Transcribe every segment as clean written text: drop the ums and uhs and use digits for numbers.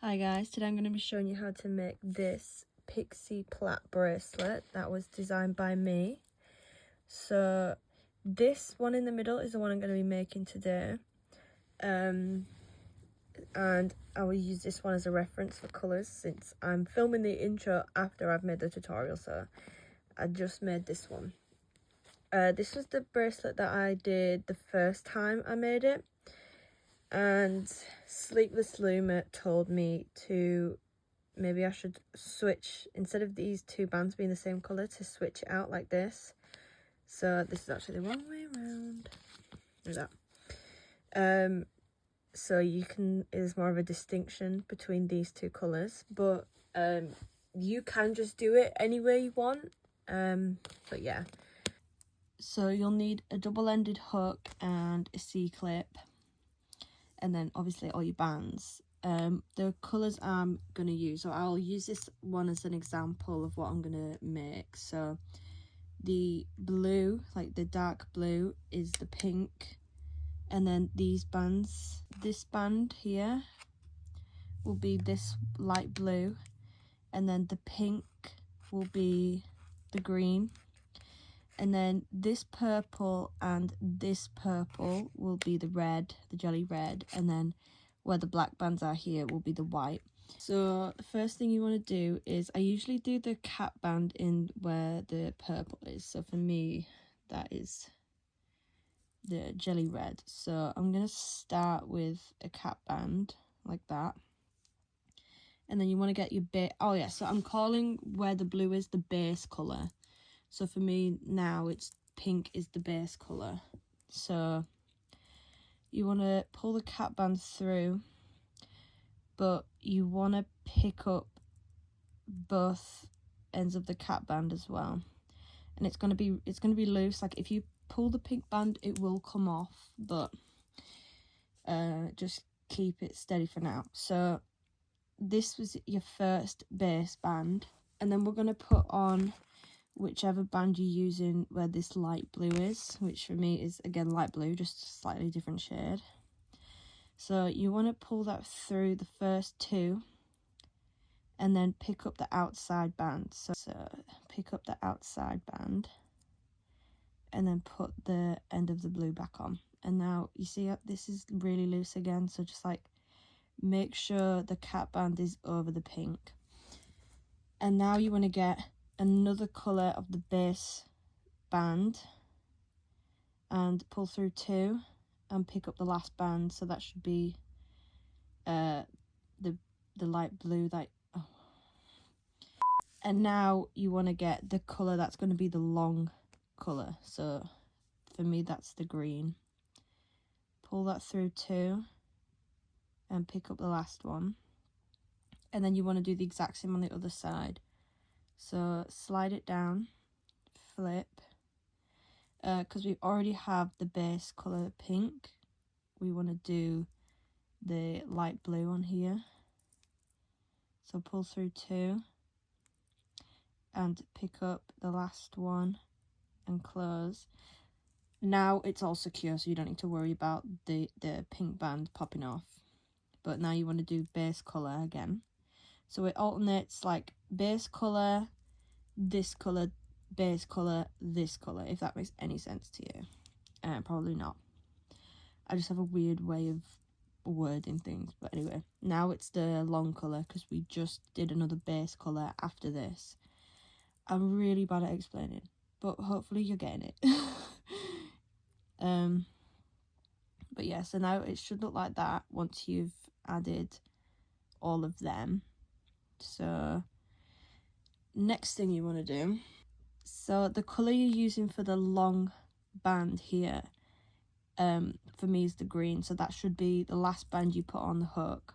Hi guys, today I'm going to be showing you how to make this Pixie Plait bracelet that was designed by me. So this one in the middle is the one I'm going to be making today. And I will use this one as a reference for colours since I'm filming the intro after I've made the tutorial, so I just made this one. This was the bracelet that I did the first time I made it. And Sleepless Loom told me to maybe I should switch, instead of these two bands being the same colour, to switch it out like this. So this is actually the wrong way around. Like that. So you can, there's more of a distinction between these two colours, but you can just do it any way you want. But yeah. So you'll need a double-ended hook and a C-clip. And then obviously all your bands. The colours I'm going to use, so I'll use this one as an example of what I'm going to make. So the blue, like the dark blue, is the pink, and then these bands, this band here will be this light blue, and then the pink will be the green, and then this purple and this purple will be the red, the jelly red, and then where the black bands are here will be the white. So the first thing you want to do is, I usually do the cap band in where the purple is. So for me, that is the jelly red. So I'm going to start with a cap band like that. And then you want to get your bit. Oh yeah, so I'm calling where the blue is the base colour. So for me now, it's pink is the base colour. So you want to pull the cap band through, but you want to pick up both ends of the cap band as well. And it's going to be loose. Like if you pull the pink band, it will come off, but just keep it steady for now. So this was your first base band, and then we're going to put on whichever band you're using where this light blue is, which for me is again light blue, just a slightly different shade. So you want to pull that through the first two and then pick up the outside band. So pick up the outside band and then put the end of the blue back on. And now you see this is really loose again, so just like make sure the cap band is over the pink. And now you want to get another colour of the base band and pull through two and pick up the last band. So that should be the light blue, and now you want to get the colour that's going to be the long colour. So for me that's the green. Pull that through two and pick up the last one, and then you want to do the exact same on the other side. So slide it down, flip, because we already have the base colour pink, we want to do the light blue on here. So pull through two and pick up the last one and close. Now it's all secure, so you don't need to worry about the pink band popping off. But now you want to do base colour again. So it alternates like base colour, this colour, base colour, this colour, if that makes any sense to you. Probably not. I just have a weird way of wording things. But anyway, now it's the long colour because we just did another base colour after this. I'm really bad at explaining, but hopefully you're getting it. But yeah, so now it should look like that once you've added all of them. So next thing you want to do, so the colour you're using for the long band here, for me is the green, so that should be the last band you put on the hook.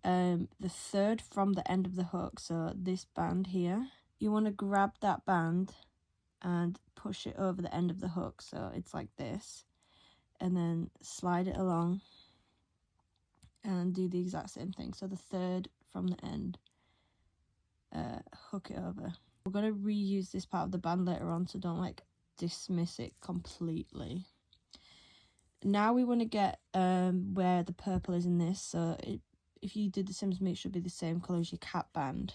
The third from the end of the hook, so this band here, you want to grab that band and push it over the end of the hook, so it's like this, and then slide it along and do the exact same thing. So the third from the end, hook it over. We're going to reuse this part of the band later on, so don't like dismiss it completely. Now we want to get where the purple is in this, so if you did the same as me, it should be the same colour as your cap band.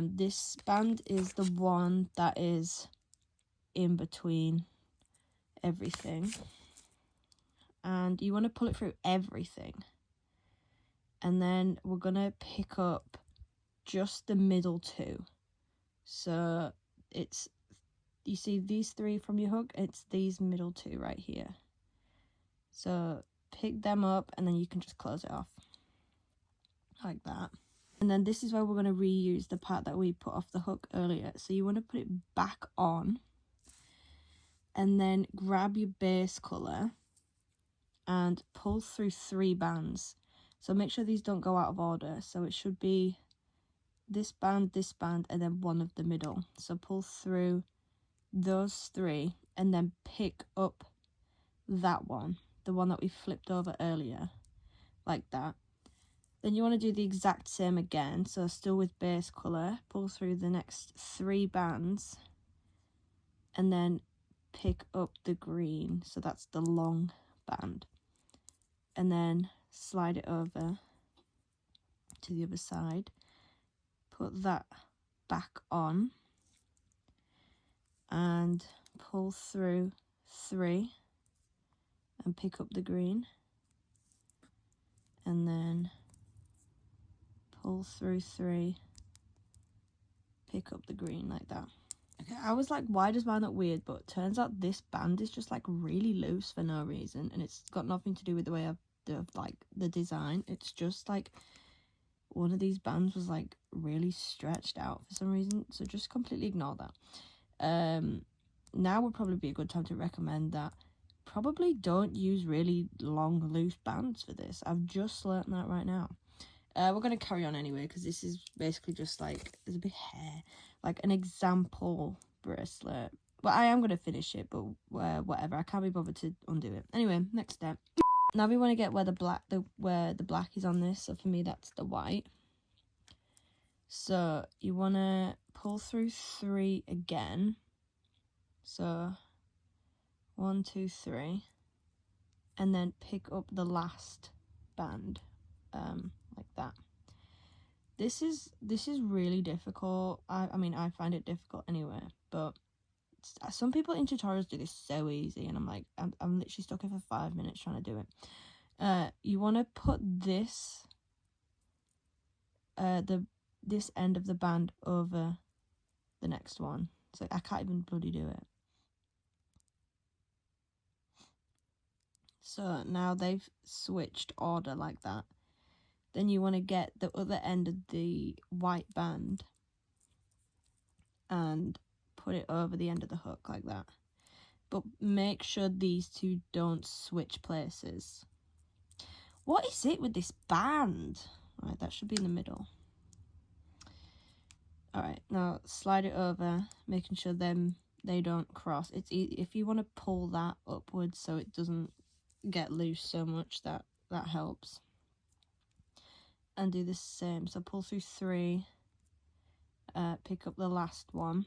This band is the one that is in between everything, and you want to pull it through everything, and then we're gonna pick up just the middle two. So it's, you see these three from your hook, it's these middle two right here. So pick them up and then you can just close it off like that. And then this is where we're going to reuse the part that we put off the hook earlier. So you want to put it back on and then grab your base colour and pull through 3 bands. So make sure these don't go out of order. So it should be this band, and then one of the middle. So pull through those 3 and then pick up that one, the one that we flipped over earlier, like that. Then you want to do the exact same again, so still with base colour, pull through the next 3 bands and then pick up the green, so that's the long band, and then slide it over to the other side, put that back on and pull through 3 and pick up the green, and then pull through 3, pick up the green, like that. Okay, I was like, why does mine look weird? But turns out this band is just like really loose for no reason, and it's got nothing to do with the way I've like the design. It's just like one of these bands was like really stretched out for some reason, so just completely ignore that. Now would probably be a good time to recommend that probably don't use really long loose bands for this. I've just learnt that right now. We're going to carry on anyway, because this is basically just like, there's a bit of hair, like an example bracelet. Well, I am going to finish it, but whatever, I can't be bothered to undo it. Anyway, next step. Now we want to get where the black is on this, so for me that's the white. So you want to pull through 3 again. So 1, 2, 3, and then pick up the last band, like that. This is really difficult. I mean, I find it difficult anyway, but some people in tutorials do this so easy, and I'm like, I'm literally stuck here for 5 minutes trying to do it. You want to put this this end of the band over the next one. So I can't even bloody do it. So now they've switched order like that. Then you want to get the other end of the white band and put it over the end of the hook like that. But make sure these two don't switch places. What is it with this band? Right, that should be in the middle. Alright, now slide it over, making sure they don't cross. It's easy if you want to pull that upwards so it doesn't get loose so much, that helps. And do the same, so pull through 3, pick up the last one,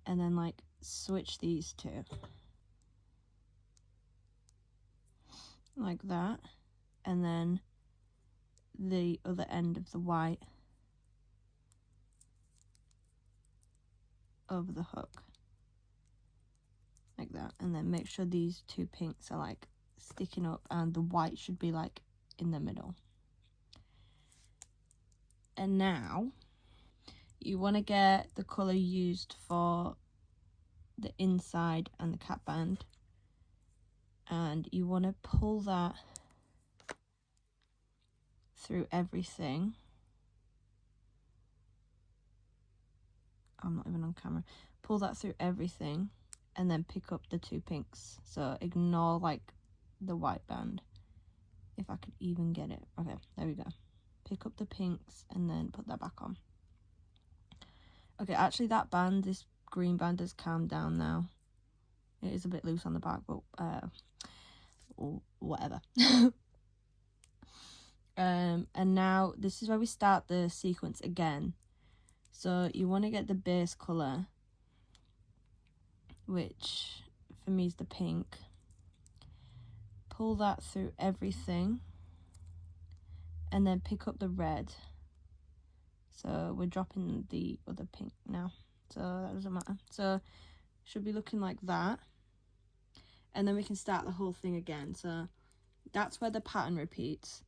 and then like switch these two like that, and then the other end of the white over the hook like that, and then make sure these 2 pinks are like sticking up and the white should be like in the middle. And now you want to get the colour used for the inside and the cap band, and you want to pull that through everything. I'm not even on camera. Pull that through everything and then pick up the 2 pinks. So ignore like the white band, if I could even get it. Okay, there we go. Pick up the pinks and then put that back on. Okay, actually that band, this green band, has calmed down now. It is a bit loose on the back, but whatever. And now this is where we start the sequence again. So you want to get the base colour, which for me is the pink. Pull that through everything and then pick up the red. So we're dropping the other pink now, so that doesn't matter. So should be looking like that, and then we can start the whole thing again. So that's where the pattern repeats.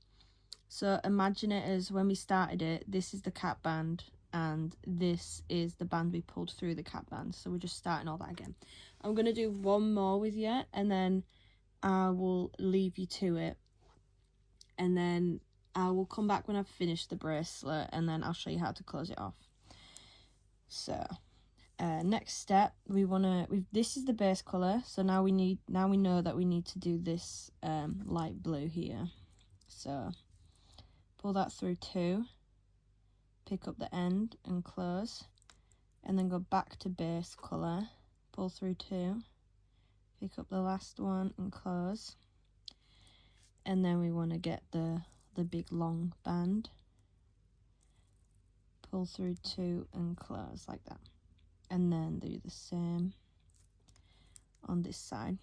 So imagine it as when we started it, this is the cap band and this is the band we pulled through the cap band. So we're just starting all that again. I'm going to do one more with you, and then I will leave you to it, and then I will come back when I've finished the bracelet, and then I'll show you how to close it off. So next step, this is the base color. So now we know that we need to do this light blue here. So pull that through 2, pick up the end and close, and then go back to base color, pull through 2, pick up the last one and close, and then we want to get the big long band, pull through 2 and close like that, and then do the same on this side.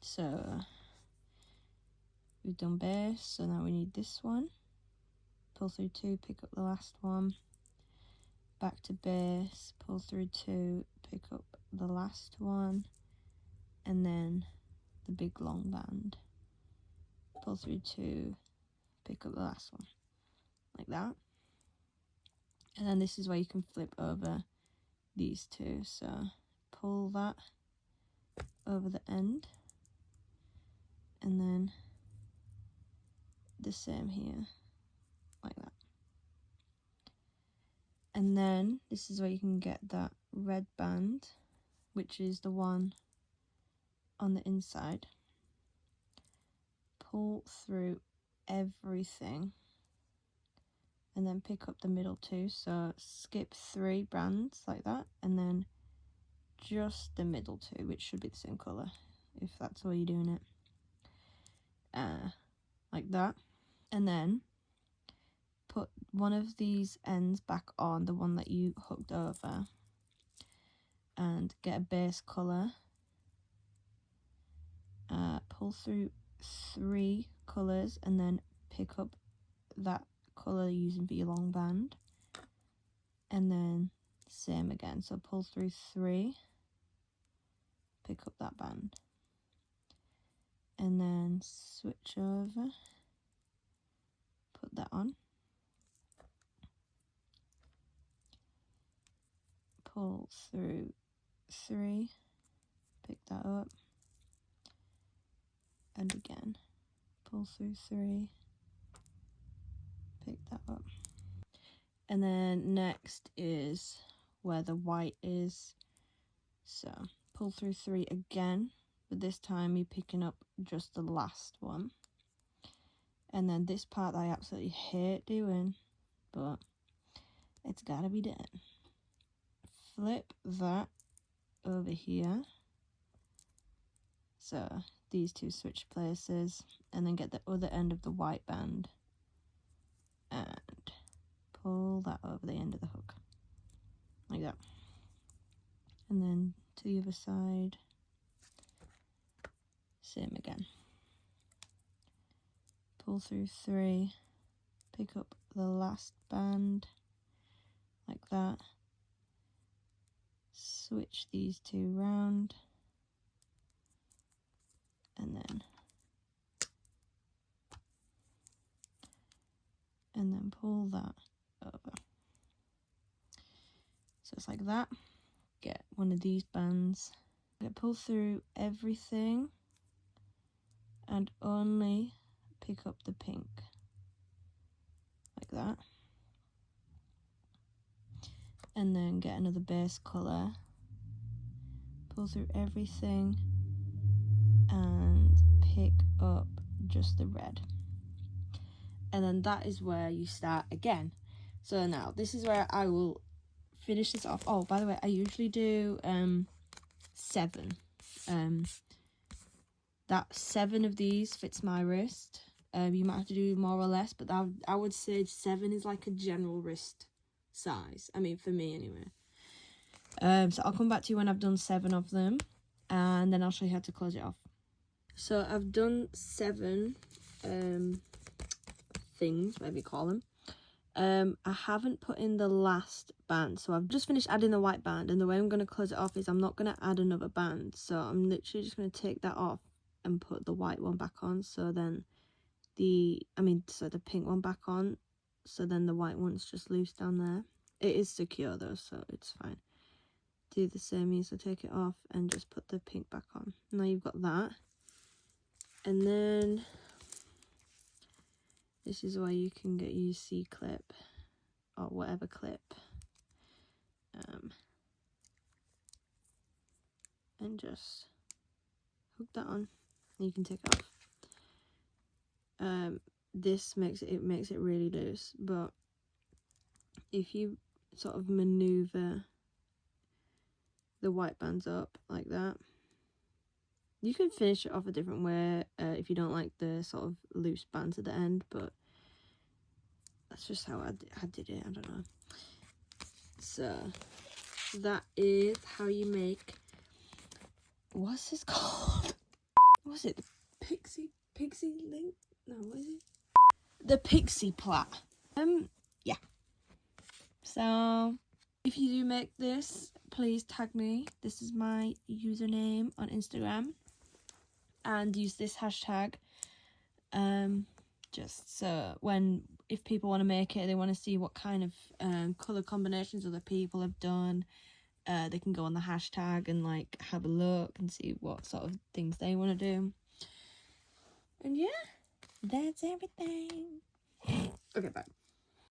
So we've done base, so now we need this one, pull through 2, pick up the last one, back to base, pull through 2, pick up the last one, and then the big long band, pull through 2, pick up the last one, like that. And then this is where you can flip over these two. So pull that over the end, and then the same here, like that. And then this is where you can get that red band, which is the one on the inside. Pull through everything, and then pick up the middle 2. So skip 3 bands like that, and then just the middle 2, which should be the same colour if that's the way you're doing it, like that. And then put one of these ends back on, the one that you hooked over, and get a base colour, pull through 3 colours, and then pick up that colour using for your long band, and then same again. So pull through 3, pick up that band, and then switch over, put that on, pull through 3, pick that up, and again pull through 3, pick that up. And then next is where the white is, so pull through 3 again, but this time you're picking up just the last one. And then this part I absolutely hate doing, but it's gotta be done. Flip that over here, so these two switch places, and then get the other end of the white band and pull that over the end of the hook, like that. And then to the other side, same again. Pull through 3, pick up the last band, like that. Switch these 2 round, and then pull that over. So it's like that. Get one of these bands, pull through everything, and only pick up the pink, like that. And then get another base colour, pull through everything, and pick up just the red. And then that is where you start again. So now this is where I will finish this off. Oh, by the way, I usually do 7. That 7 of these fits my wrist. You might have to do more or less, but I would say 7 is like a general wrist size. I mean, for me anyway. So I'll come back to you when I've done 7 of them, and then I'll show you how to close it off. So I've done 7 things, whatever you call them. I haven't put in the last band, so I've just finished adding the white band, and the way I'm going to close it off is I'm not going to add another band, so I'm literally just going to take that off and put the white one back on, so then the pink one back on, so then the white one's just loose down there. It is secure though, so it's fine. Do the same, so take it off and just put the pink back on. Now you've got that, and then this is where you can get your C-clip or whatever clip, and just hook that on, and you can take it off. This makes it really loose, but if you sort of maneuver the white bands up like that, you can finish it off a different way if you don't like the sort of loose bands at the end, but that's just how I did it. I don't know. So that is how you make, what's this called? What's it? Pixie link? No, what is it? The Pixie plait. Yeah. So if you do make this, please tag me. This is my username on Instagram, and use this hashtag. Just so if people want to make it, they want to see what kind of color combinations other people have done, they can go on the hashtag and like have a look and see what sort of things they want to do. And yeah, that's everything. Okay, bye.